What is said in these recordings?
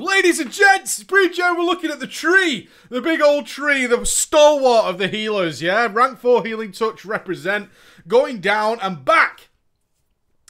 Ladies and gents, pre-show, we're looking at the tree. The big old tree, the stalwart of the healers, yeah? Rank 4 healing touch represent, going down and back.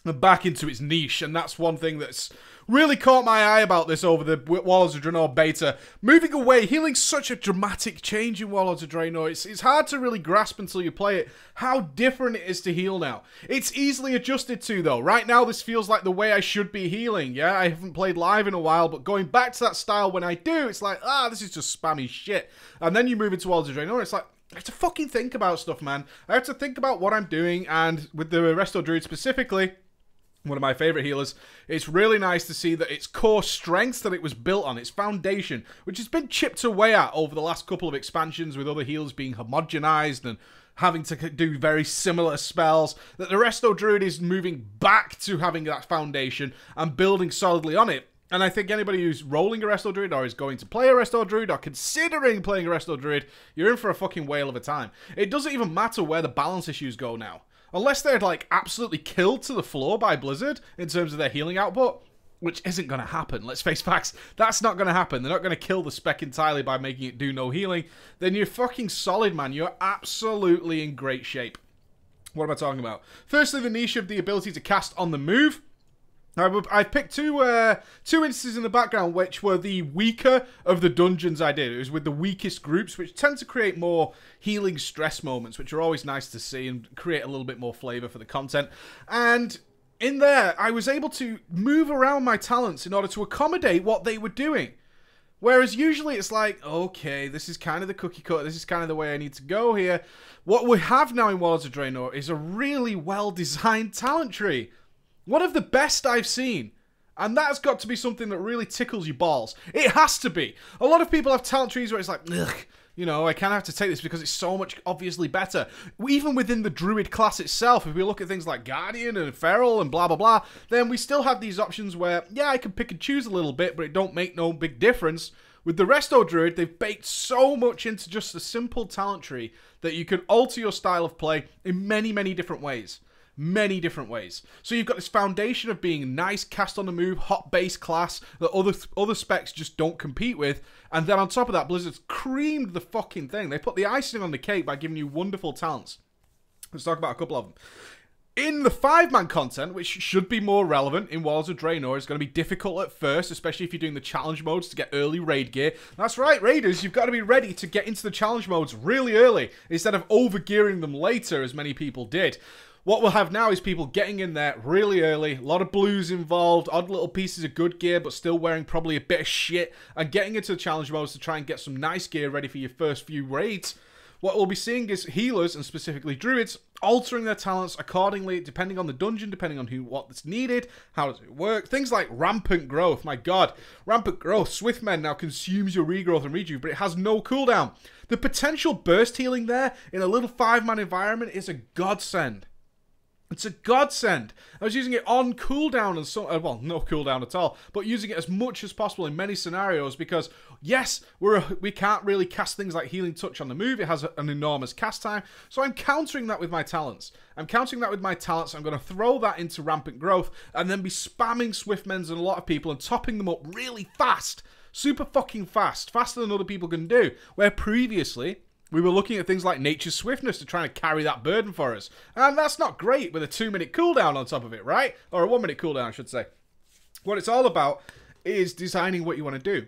And back into its niche, and that's one thing that's really caught my eye about this over the Warlords of Draenor beta. Moving away, healing's such a dramatic change in Warlords of Draenor. It's hard to really grasp until you play it how different it is to heal now. It's easily adjusted to, though. Right now, this feels like the way I should be healing, yeah? I haven't played live in a while, but going back to that style when I do, it's like, this is just spammy shit. And then you move into Warlords of Draenor, it's like, I have to fucking think about stuff, man. I have to think about what I'm doing, and with the Resto Druid specifically, one of my favorite healers, it's really nice to see that its core strengths that it was built on, its foundation, which has been chipped away at over the last couple of expansions with other healers being homogenized and having to do very similar spells, that the Resto Druid is moving back to having that foundation and building solidly on it. And I think anybody who's rolling a Resto Druid or is going to play a Resto Druid or considering playing a Resto Druid, you're in for a fucking whale of a time. It doesn't even matter where the balance issues go now. Unless they're, like, absolutely killed to the floor by Blizzard in terms of their healing output, which isn't going to happen. Let's face facts. That's not going to happen. They're not going to kill the spec entirely by making it do no healing. Then you're fucking solid, man. You're absolutely in great shape. What am I talking about? Firstly, the niche of the ability to cast on the move. I've picked two instances in the background which were the weaker of the dungeons I did. It was with the weakest groups, which tend to create more healing stress moments, which are always nice to see and create a little bit more flavor for the content. And in there, I was able to move around my talents in order to accommodate what they were doing. Whereas usually it's like, okay, this is kind of the cookie cutter, this is kind of the way I need to go here. What we have now in Warlords of Draenor is a really well-designed talent tree. One of the best I've seen. And that's got to be something that really tickles your balls. It has to be. A lot of people have talent trees where it's like, ugh, you know, I kind of have to take this because it's so much obviously better. Even within the Druid class itself, if we look at things like Guardian and Feral and blah, blah, blah, then we still have these options where, yeah, I can pick and choose a little bit, but it don't make no big difference. With the Resto Druid, they've baked so much into just a simple talent tree that you can alter your style of play in many, many different ways. Many different ways. So you've got this foundation of being nice, cast on the move, hot base class that other specs just don't compete with. And then on top of that, Blizzard's creamed the fucking thing. They put the icing on the cake by giving you wonderful talents. Let's talk about a couple of them. In the 5-man content, which should be more relevant in Warlords of Draenor, is going to be difficult at first, especially if you're doing the challenge modes to get early raid gear. That's right, raiders, you've got to be ready to get into the challenge modes really early, instead of over-gearing them later, as many people did. What we'll have now is people getting in there really early, a lot of blues involved, odd little pieces of good gear, but still wearing probably a bit of shit, and getting into the challenge modes to try and get some nice gear ready for your first few raids. What we'll be seeing is healers, and specifically druids, altering their talents accordingly, depending on the dungeon, depending on what's needed, how does it work. Things like rampant growth, my god. Rampant growth, Swiftmend now consumes your regrowth and rejuve, but it has no cooldown. The potential burst healing there in a little 5-man environment is a godsend. It's a godsend. I was using it on cooldown and so, well, no cooldown at all, but using it as much as possible in many scenarios because, yes, we can't really cast things like Healing Touch on the move. It has an enormous cast time, so I'm countering that with my talents. I'm countering that with my talents. I'm going to throw that into Rampant Growth and then be spamming Swiftmends and a lot of people and topping them up really fast. Super fucking fast. Faster than other people can do. Where previously, we were looking at things like Nature's Swiftness to try and carry that burden for us. And that's not great with a 2-minute cooldown on top of it, right? Or a 1-minute cooldown, I should say. What it's all about is designing what you want to do.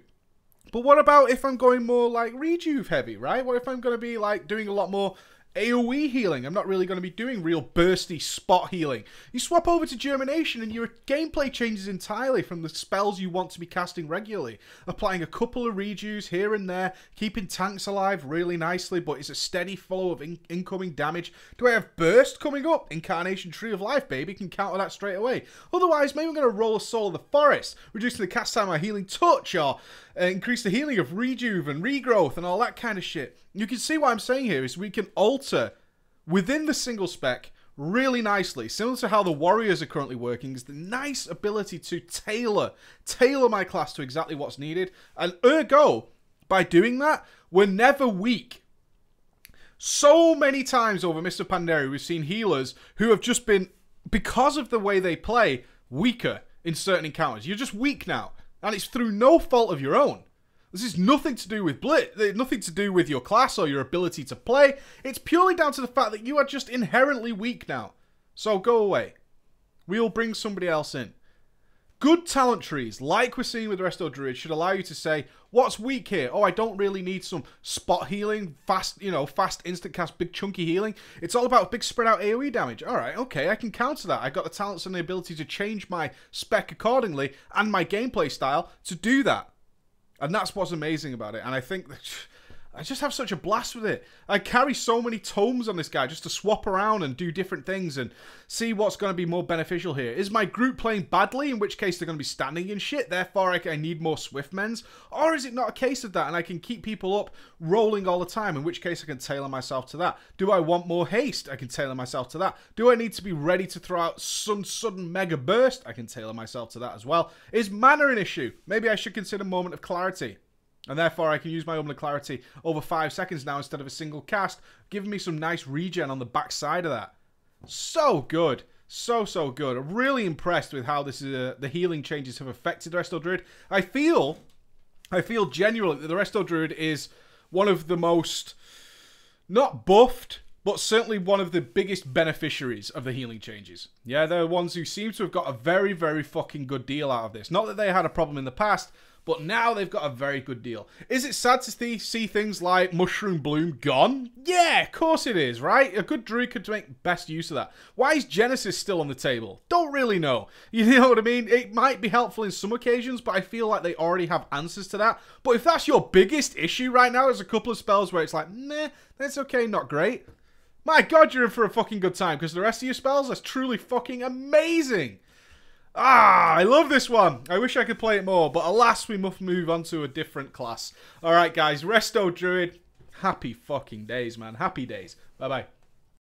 But what about if I'm going more like Rejuve heavy, right? What if I'm going to be like doing a lot more AoE healing? I'm not really going to be doing real bursty spot healing. You swap over to Germination and your gameplay changes entirely from the spells you want to be casting regularly. Applying a couple of rejuves here and there, keeping tanks alive really nicely, but it's a steady flow of incoming damage. Do I have Burst coming up? Incarnation Tree of Life, baby, can counter that straight away. Otherwise, maybe I'm going to roll a Soul of the Forest, reducing the cast time of Healing Touch, or increase the healing of Rejuve and Regrowth and all that kind of shit. You can see what I'm saying here is we can alter within the single spec really nicely, similar to how the warriors are currently working, is the nice ability to tailor my class to exactly what's needed. And ergo, by doing that, we're never weak. So many times over Mr. Panderi, we've seen healers who have just been, because of the way they play, weaker in certain encounters. You're just weak now. And it's through no fault of your own. This is nothing to do with Blitz, nothing to do with your class or your ability to play. It's purely down to the fact that you are just inherently weak now. So go away. We'll bring somebody else in. Good talent trees, like we're seeing with Resto Druid, should allow you to say, what's weak here? Oh, I don't really need some spot healing, fast, fast instant cast, big chunky healing. It's all about big spread out AoE damage. All right, okay, I can counter that. I've got the talents and the ability to change my spec accordingly and my gameplay style to do that. And that's what's amazing about it. And I think that I just have such a blast with it. I carry so many tomes on this guy just to swap around and do different things and see what's going to be more beneficial here. Is my group playing badly, in which case they're going to be standing in shit, therefore I need more Swiftmens? Or is it not a case of that and I can keep people up rolling all the time, in which case I can tailor myself to that? Do I want more haste? I can tailor myself to that. Do I need to be ready to throw out some sudden mega burst? I can tailor myself to that as well. Is mana an issue? Maybe I should consider Moment of Clarity. And therefore, I can use my Moment of Clarity over 5 seconds now instead of a single cast, giving me some nice regen on the backside of that. So good. So good. I'm really impressed with how this the healing changes have affected the Resto Druid. I feel genuinely that the Resto Druid is one of the most, not buffed, but certainly one of the biggest beneficiaries of the healing changes. Yeah, they're the ones who seem to have got a very, very fucking good deal out of this. Not that they had a problem in the past, but now they've got a very good deal. Is it sad to see things like Mushroom Bloom gone? Yeah, of course it is, right? A good druid could make best use of that. Why is Genesis still on the table? Don't really know. You know what I mean? It might be helpful in some occasions, but I feel like they already have answers to that. But if that's your biggest issue right now, there's a couple of spells where it's like, meh, that's okay, not great. My God, you're in for a fucking good time, because the rest of your spells are truly fucking amazing. Ah, I love this one. I wish I could play it more, but alas, we must move on to a different class. All right, guys, Resto Druid. Happy fucking days, man. Happy days. Bye-bye.